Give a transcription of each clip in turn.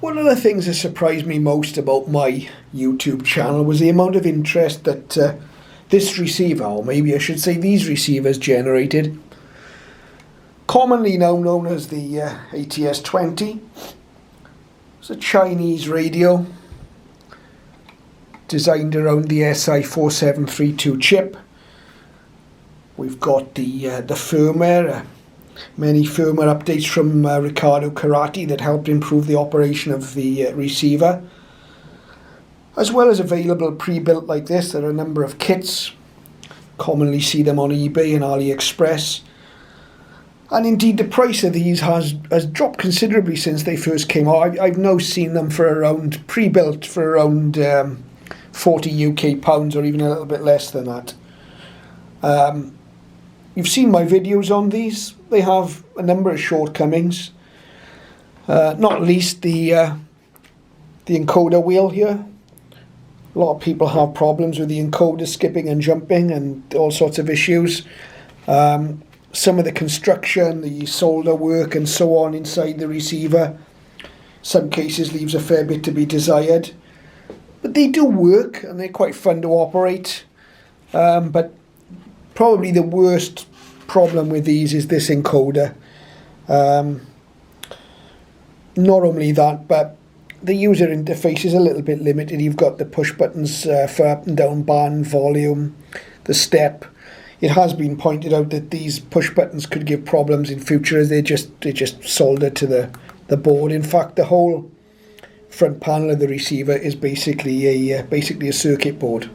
One of the things that surprised me most about my YouTube channel was the amount of interest that this receiver, or maybe I should say these receivers, generated. Commonly now known as the ATS-20. It's a Chinese radio designed around the SI4732 chip. We've got the firmware, many firmware updates from Ricardo Karate that helped improve the operation of the receiver, as well as available pre-built like this. There are a number of kits, commonly see them on eBay and AliExpress, and indeed the price of these has dropped considerably since they first came out. I've now seen them for around, pre-built for around 40 UK pounds, or even a little bit less than that. You've seen my videos on these. They have a number of shortcomings, not least the encoder wheel here. A lot of people have problems with the encoder skipping and jumping and all sorts of issues. Some of the construction, the solder work and so on inside the receiver, some cases leaves a fair bit to be desired. But they do work and they're quite fun to operate. But probably the worst problem with these is this encoder. Not only that, but the user interface is a little bit limited. You've got the push buttons for up and down band, volume, the step. It has been pointed out that these push buttons could give problems in future as they're just soldered to the board. In fact, the whole front panel of the receiver is basically a circuit board.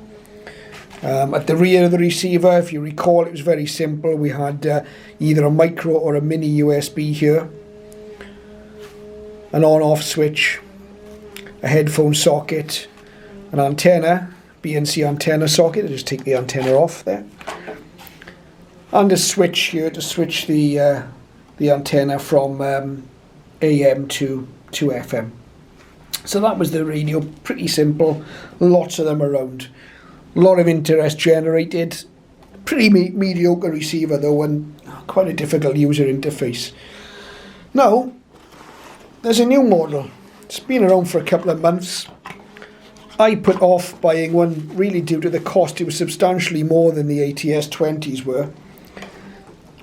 At the rear of the receiver, if you recall, it was very simple. We had either a micro or a mini USB here, an on-off switch, a headphone socket, an antenna, BNC antenna socket. I'll just take the antenna off there, and a switch here to switch the antenna from AM to FM. So that was the radio. Pretty simple. Lots of them around. A lot of interest generated. Pretty mediocre receiver though, and quite a difficult user interface. Now, there's a new model. It's been around for a couple of months. I put off buying one really due to the cost. It was substantially more than the ATS-20s were.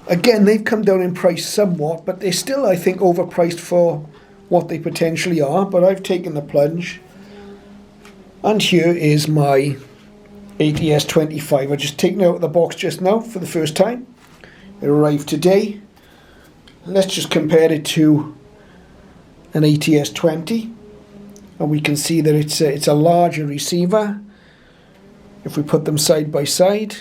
Again, they've come down in price somewhat, but they're still, I think, overpriced for what they potentially are. But I've taken the plunge. And here is my ATS-25. I've just taken it out of the box just now for the first time. It arrived today. Let's just compare it to an ATS-20, and we can see that it's a larger receiver. If we put them side by side,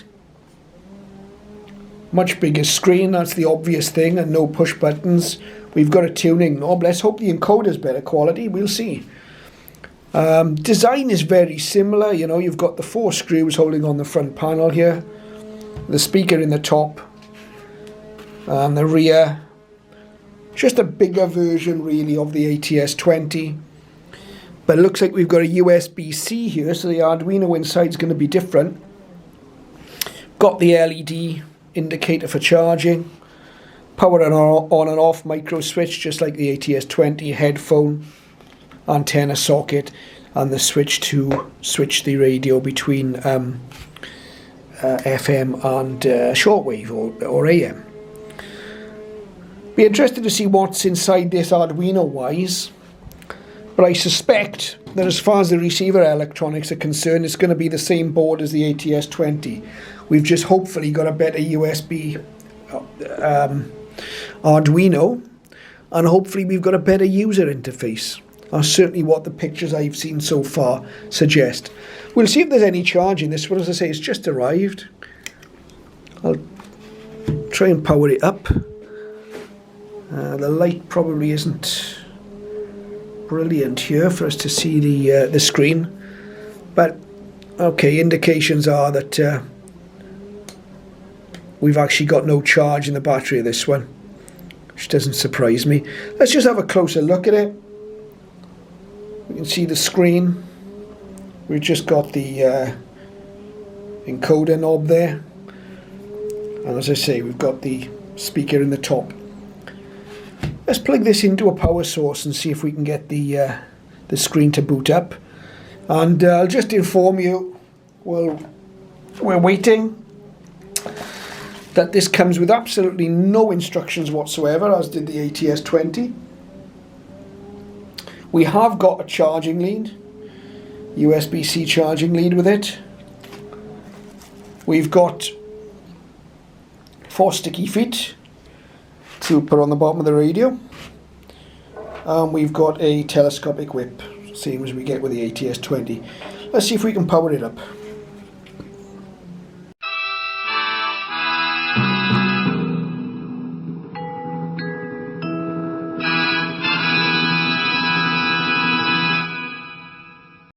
much bigger screen, that's the obvious thing, and no push buttons. We've got a tuning knob. Let's hope the encoder's better quality. We'll see. Design is very similar. You know, you've got the 4 screws holding on the front panel here, the speaker in the top, and the rear. Just a bigger version really of the ATS-20, but it looks like we've got a USB-C here, so the Arduino inside is going to be different. Got the LED indicator for charging, power on and off micro switch just like the ATS-20, headphone, antenna socket, and the switch to switch the radio between FM and shortwave or AM. Be interested to see what's inside this Arduino wise, but I suspect that as far as the receiver electronics are concerned, it's going to be the same board as the ATS-20. We've just hopefully got a better USB Arduino, and hopefully we've got a better user interface. That's certainly what the pictures I've seen so far suggest. We'll see if there's any charge in this one. As I say, it's just arrived. I'll try and power it up. The light probably isn't brilliant here for us to see the screen, but okay, indications are that we've actually got no charge in the battery of this one, which doesn't surprise me. Let's just have a closer look at it. We can see the screen. We've just got the encoder knob there, and as I say, we've got the speaker in the top. let's plug this into a power source and see if we can get the screen to boot up. And I'll just inform you, well, we're waiting, that this comes with absolutely no instructions whatsoever, as did the ATS-20. We have got a charging lead, USB-C charging lead with it. We've got 4 sticky feet to put on the bottom of the radio. And we've got a telescopic whip, same as we get with the ATS-20. Let's see if we can power it up.